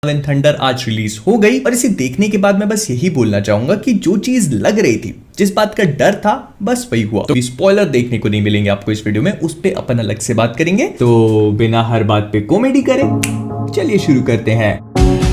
Love and thunder आज release हो गई और इसे देखने के बाद मैं बस यही बोलना चाहूंगा कि जो चीज लग रही थी, जिस बात का डर था, बस वही हुआ। तो स्पॉइलर देखने को नहीं मिलेंगे आपको इस वीडियो में, उस पे अपन अलग से बात करेंगे। तो बिना हर बात पे कॉमेडी करें, चलिए शुरू करते हैं।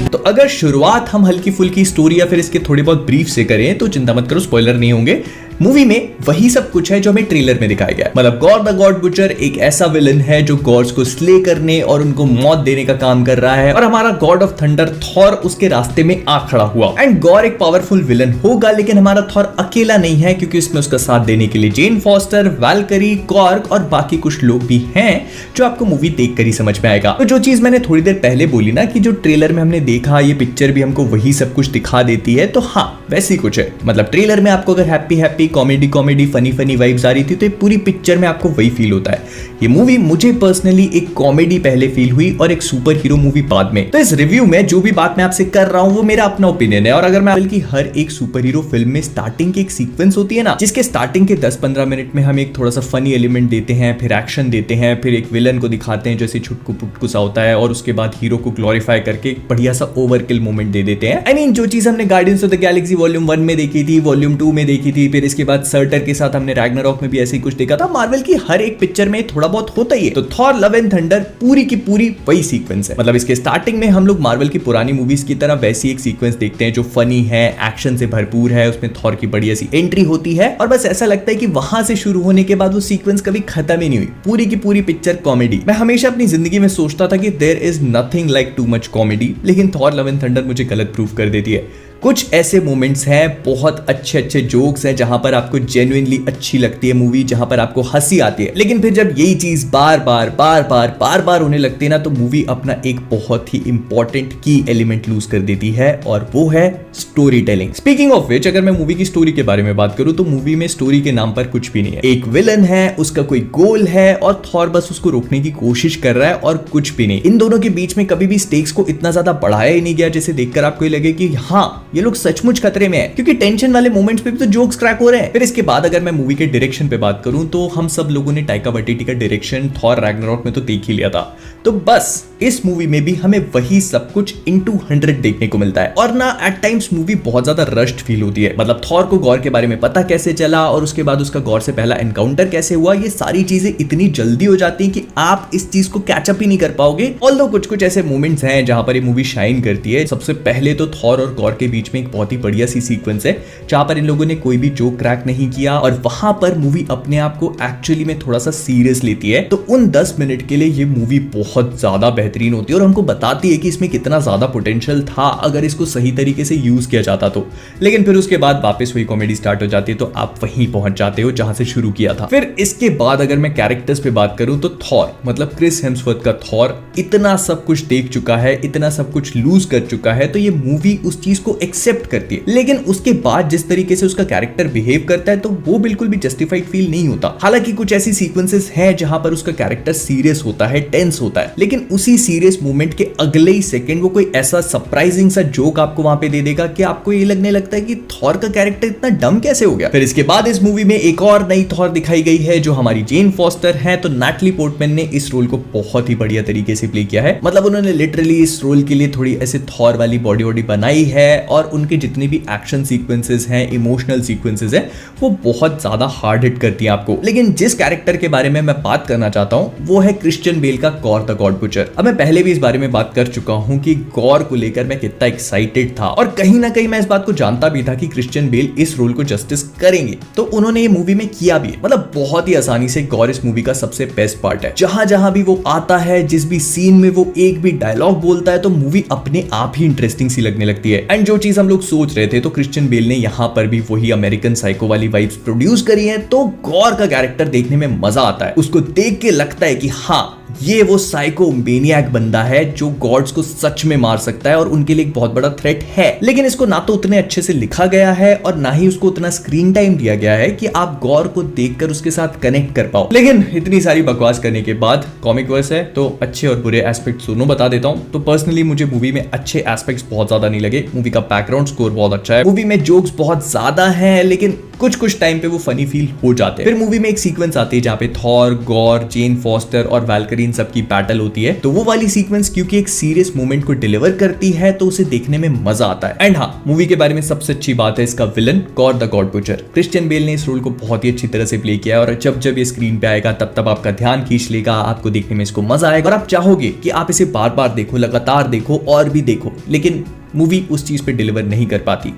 तो अगर शुरुआत हम हल्की फुल्की स्टोरी या फिर इसके थोड़े बहुत ब्रीफ से करें तो चिंता मत करो, स्पॉइलर नहीं होंगे। मूवी में वही सब कुछ है जो हमें ट्रेलर में दिखाया गया है। मतलब गॉर द गॉड बुचर एक ऐसा विलन है जो गॉड्स को स्ले करने और उनको मौत देने का काम कर रहा है, और हमारा गॉड ऑफ थंडर थॉर उसके रास्ते में आ खड़ा हुआ। एंड गॉर एक पावरफुल विलन होगा, लेकिन हमारा थॉर अकेला नहीं है, क्योंकि इसमें उसका साथ देने के लिए जेन फॉस्टर, वैल्करी, कॉर्क और बाकी कुछ लोग भी हैं जो आपको मूवी देखकर ही समझ में आएगा। तो जो चीज मैंने थोड़ी देर पहले बोली ना कि जो ट्रेलर में हमने देखा, ये पिक्चर भी हमको वही सब कुछ दिखा देती है, तो हाँ वैसी कुछ है। मतलब ट्रेलर में आपको अगर happy happy comedy comedy funny funny vibes आ रही थी, तो ये पूरी पिक्चर में आपको वही फील होता है। ये मूवी मुझे पर्सनली एक कॉमेडी पहले फील हुई और एक सुपर हीरो मूवी बाद में। तो इस रिव्यू में जो भी बात मैं आपसे कर रहा हूं वो मेरा अपना ओपिनियन है। और अगर मैं बल्कि हर एक सुपर हीरो फिल्म में स्टार्टिंग की एक सीक्वेंस होती है ना, जिसके स्टार्टिंग के 10-15 मिनट में हम एक थोड़ा सा फनी एलिमेंट देते हैं, फिर एक्शन देते हैं, फिर एक विलन को दिखाते हैं जैसे छुटकू पुटकू सा होता है, और उसके बाद हीरो को ग्लोरीफाई करके एक बढ़िया सा ओवरकिल मोमेंट दे देते हैं। आई मीन जो चीज हमने guardians of the Galaxy volume 1 में देखी थी, वॉल्यूम 2 में देखी थी, फिर इसके बाद सर्टर के साथ हमने रैग्नारॉक में भी ऐसे ही कुछ देखा था। मार्वल की हर एक पिक्चर में थोड़ा बहुत होता ही है। तो थॉर लव एंड थंडर पूरी की पूरी वही सीक्वेंस है। मतलब इसके स्टार्टिंग में हम लोग मार्वल की पुरानी मूवीज की तरह वैसी एक सीक्वेंस देखते हैं जो फनी है, एक्शन से भरपूर है, उसमें थॉर की बढ़िया सी एंट्री होती है, और बस ऐसा लगता है कि वहां से शुरू होने के बाद वो सीक्वेंस कभी खत्म ही नहीं हुई। पूरी की पूरी पिक्चर कॉमेडी। मैं हमेशा अपनी जिंदगी में सोचता था कि there is nothing like too much comedy, लेकिन थॉर लव एंड थंडर मुझे गलत प्रूव कर देती है। कुछ ऐसे मोमेंट्स हैं, बहुत अच्छे अच्छे जोक्स हैं, जहां पर आपको जेन्युइनली अच्छी लगती है मूवी, जहां पर आपको हंसी आती है। लेकिन फिर जब यही चीज बार बार होने लगती है ना, तो मूवी अपना एक बहुत ही इंपॉर्टेंट की एलिमेंट लूज कर देती है, और वो है story telling. Speaking of which, अगर मैं मूवी की स्टोरी के बारे में बात करूं तो मूवी में स्टोरी के नाम पर कुछ भी नहीं है। एक विलन है, उसका कोई गोल है, और थॉर बस उसको रोकने की कोशिश कर रहा है, और कुछ भी नहीं। इन दोनों के बीच में कभी भी स्टेक्स को इतना ज्यादा बढ़ाया ही नहीं गया जिसे देखकर आपको ये लगे कि हाँ ये लोग सचमुच खतरे में है, क्योंकि टेंशन वाले मोमेंट्स पे भी तो जोक्स क्रैक हो रहे हैं। फिर इसके बाद अगर मैं मूवी के डायरेक्शन पे बात करूं तो हम सब लोगों ने टाइका वाइटिटी का डायरेक्शन थॉर रैग्नारॉक में तो देख ही लिया था। तो बस इस मूवी में भी हमें वही सब कुछ इनटू 100 देखने को मिलता है। और ना एट टाइम्स मूवी बहुत ज्यादा रश्ड फील होती है। मतलब थॉर को गॉर के बारे में पता कैसे चला, और उसके बाद उसका गॉर से पहला एनकाउंटर कैसे हुआ, ये सारी चीजें इतनी जल्दी हो जाती हैं कि आप इस चीज को कैचअप ही नहीं कर पाओगे। ऑल्दो कुछ कुछ ऐसे मोमेंट्स हैं जहां पर ये मूवी शाइन करती है। सबसे पहले तो थॉर और गॉर के बीच में एक बहुत ही बढ़िया सी सीक्वेंस है जहां पर इन लोगों ने कोई भी जोक क्रैक नहीं किया, और वहां पर मूवी अपने आप को एक्चुअली में थोड़ा सा सीरियस लेती है। तो उन 10 मिनट के लिए ये मूवी बहुत ज्यादा बेहतरीन होती है, और हमको बताती है कि इसमें कितना ज्यादा पोटेंशियल था अगर इसको सही तरीके से यूज किया जाता तो। लेकिन फिर उसके बाद वापस वही कॉमेडी स्टार्ट हो जाती है, तो आप वहीं पहुंच जाते हो जहां से शुरू किया था। फिर इसके बाद अगर मैं कैरेक्टर्स पे बात करूं तो थॉर, मतलब क्रिस हेम्सवर्थ का थॉर इतना सब कुछ देख चुका है, इतना सब कुछ लूज कर चुका है, तो ये मूवी उस चीज को एक्सेप्ट करती है। लेकिन उसके बाद जिस तरीके से उसका कैरेक्टर बिहेव करता है, तो वो बिल्कुल भी जस्टिफाइड फील नहीं होता। हालांकि कुछ ऐसी सीक्वेंसेस हैं जहां पर उसका कैरेक्टर सीरियस होता है, टेंस होता है, लेकिन उसी सीरियस मोमेंट के अगले ही सेकंड वो कोई ऐसा सरप्राइजिंग सा जोक आपको वहां पे दे देगा कि आपको ये लगने लगता है कि थॉर का कैरेक्टर इतना डम कैसे हो गया। फिर इसके बाद इस मूवी में एक और नई थॉर दिखाई गई है जो हमारी जेन फॉस्टर है। तो नैटली पोर्टमैन ने इस रोल को बहुत ही बढ़िया तरीके से प्ले किया है। मतलब उन्होंने लिटरली इस रोल के लिए थोड़ी ऐसे थॉर वाली बॉडी वॉडी बनाई है, और उनके जितने भी एक्शन सीक्वेंसेस हैं, इमोशनल सीक्वेंसेस हैं, वो बहुत ज्यादा हार्ड हिट करती है आपको। लेकिन जिस कैरेक्टर के बारे में मैं बात करना चाहता हूं वो है क्रिश्चियन बेल का गॉर द गॉड बुचर। अब मैं पहले भी इस बारे में बात कर चुका हूं कि गॉर को लेकर मैं कितना एक्साइटेड था, और कहीं ना कहीं मैं इस बात को जानता भी था कि क्रिश्चियन बेल इस रोल को जस्टिस करेंगे। तो उन्होंने ये मूवी में किया भी है। मतलब बहुत ही आसानी से गॉर इस मूवी का सबसे बेस्ट पार्ट है। जहां जहां भी वो आता है, जिस भी सीन में वो एक भी डायलॉग बोलता है, तो मूवी अपने आप ही इंटरेस्टिंग सी लगने लगती है। एंड जो चीज हम लोग सोच रहे थे, तो क्रिश्चियन बेल ने यहां पर भी वही अमेरिकन साइको वाली वाइब्स प्रोड्यूस करी है। तो गॉर का कैरेक्टर देखने में मजा आता है। उसको देख के लगता है कि हाँ ये वो साइको मेनियक बंदा है जो गॉड्स को सच में मार सकता है और उनके लिए एक बहुत बड़ा थ्रेट है। लेकिन इसको ना तो उतने अच्छे से लिखा गया है और ना ही उसको उतना स्क्रीन टाइम दिया गया है कि आप गॉर को देखकर उसके साथ कनेक्ट कर पाओ। लेकिन इतनी सारी बकवास करने के बाद कॉमिक वर्स है तो अच्छे और बुरे एस्पेक्ट दोनों बता देता हूं। तो पर्सनली मुझे मूवी में अच्छे एस्पेक्ट्स बहुत ज्यादा नहीं लगे। मूवी का बैकग्राउंड स्कोर बहुत अच्छा है। मूवी में जोक्स बहुत ज्यादा हैं, लेकिन कुछ कुछ टाइम पे वो फनी फील हो जाते हैं। फिर मूवी में एक सीक्वेंस आती है जहाँ पे थॉर, गॉर, जेन फॉस्टर और वैल्करीन सबकी बैटल होती है। तो वो वाली सीक्वेंस क्योंकि एक सीरियस मोमेंट को डिलीवर करती है तो उसे देखने में मजा आता है। एंड हाँ, मूवी के बारे में सबसे अच्छी बात है इसका villain gore the God butcher. Christian Bale ने इस रोल को बहुत ही अच्छी तरह से प्ले किया है और जब जब ये स्क्रीन पे आएगा तब तब आपका ध्यान खींच लेगा, आपको देखने में इसको मजा आएगा और आप चाहोगे कि आप इसे बार बार देखो, लगातार देखो और भी देखो। लेकिन मूवी उस चीज पे डिलीवर नहीं कर पाती।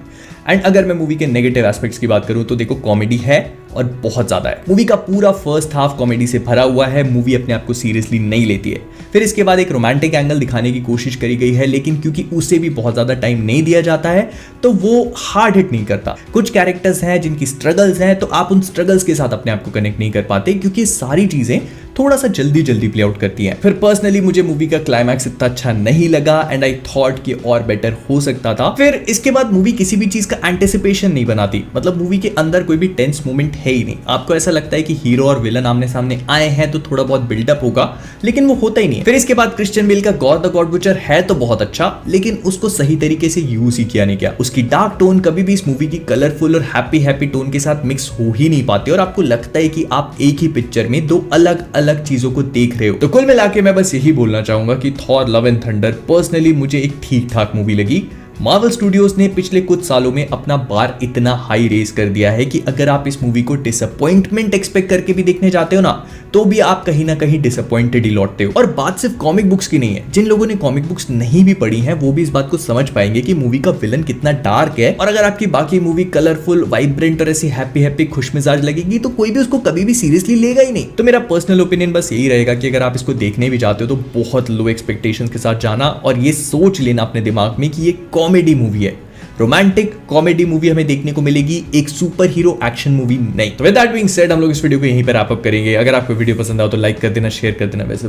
एंड अगर मैं मूवी के नेगेटिव एस्पेक्ट्स की बात करूं तो देखो, कॉमेडी है और बहुत ज्यादा है। मूवी का पूरा फर्स्ट हाफ कॉमेडी से भरा हुआ है। मूवी अपने आप को सीरियसली नहीं लेती है। फिर इसके बाद एक रोमांटिक एंगल दिखाने की कोशिश करी गई है, लेकिन क्योंकि उसे भी बहुत ज्यादा टाइम नहीं दिया जाता है तो वो हार्ड हिट नहीं करता। कुछ कैरेक्टर्स हैं जिनकी स्ट्रगल्स हैं, तो आप उन स्ट्रगल्स के साथ अपने आप को कनेक्ट नहीं कर पाते क्योंकि सारी चीजें थोड़ा सा जल्दी जल्दी प्ले आउट करती हैं। फिर पर्सनली मुझे मूवी का क्लाइमैक्स इतना अच्छा नहीं लगा एंड आई थॉट कि और बेटर हो सकता था। फिर इसके बाद मूवी किसी भी चीज का एंटिसिपेशन नहीं बनाती। मतलब मूवी के अंदर कोई भी टेंस मोमेंट है ही नहीं। आपको ऐसा लगता है कि हीरो और विलन आमने सामने आए हैं तो थोड़ा बहुत बिल्डअप होगा, लेकिन वो होता ही नहीं। फिर इसके बाद क्रिश्चियन बेल का गॉर द गॉड बुचर है तो बहुत अच्छा, लेकिन उसको सही तरीके से यूज ही किया नहीं गया। उसकी डार्क टोन कभी भी इस मूवी की कलरफुल और हैप्पी हैप्पी टोन के साथ मिक्स हो ही नहीं पाती और आपको लगता है कि आप एक ही पिक्चर में दो अलग अलग चीजों को देख रहे हो। तो कुल मिला के मैं बस यही बोलना चाहूंगा कि Thor Love and thunder personally मुझे एक ठीक ठाक मूवी लगी। मार्वल स्टूडियोज ने पिछले कुछ सालों में अपना बार इतना हाई रेस कर दिया है कि अगर आप इस मूवी को डिसअपॉइंटमेंट एक्सपेक्ट करके भी देखने जाते हो ना, तो भी आप कहीं ना कहीं डिसअपॉइंटेड ही लौटते हो। और बात सिर्फ कॉमिक बुक्स की नहीं है। जिन लोगों ने कॉमिक बुक्स नहीं भी पढ़ी हैं वो भी इस बात को समझ पाएंगे कि मूवी का विलन कितना डार्क है। और अगर आपकी बाकी मूवी कलरफुल, वाइब्रेंट और ऐसी हैप्पी हैप्पी खुशमिजाज लगेगी तो कोई भी उसको कभी भी सीरियसली लेगा ही नहीं। तो मेरा पर्सनल ओपिनियन बस यही रहेगा कि अगर आप इसको देखने भी जाते हो तो बहुत लो एक्सपेक्टेशंस के साथ जाना और ये सोच लेना अपने दिमाग में कि ये कॉमेडी मूवी है। रोमांटिक कॉमेडी मूवी हमें देखने को मिलेगी, एक सुपर हीरो एक्शन मूवी नहीं। तो विद दैट बीइंग सेड हम लोग इस वीडियो को यहीं पर रैप अप करेंगे। अगर आपको वीडियो पसंद आओ तो लाइक कर देना, शेयर कर देना। वैसे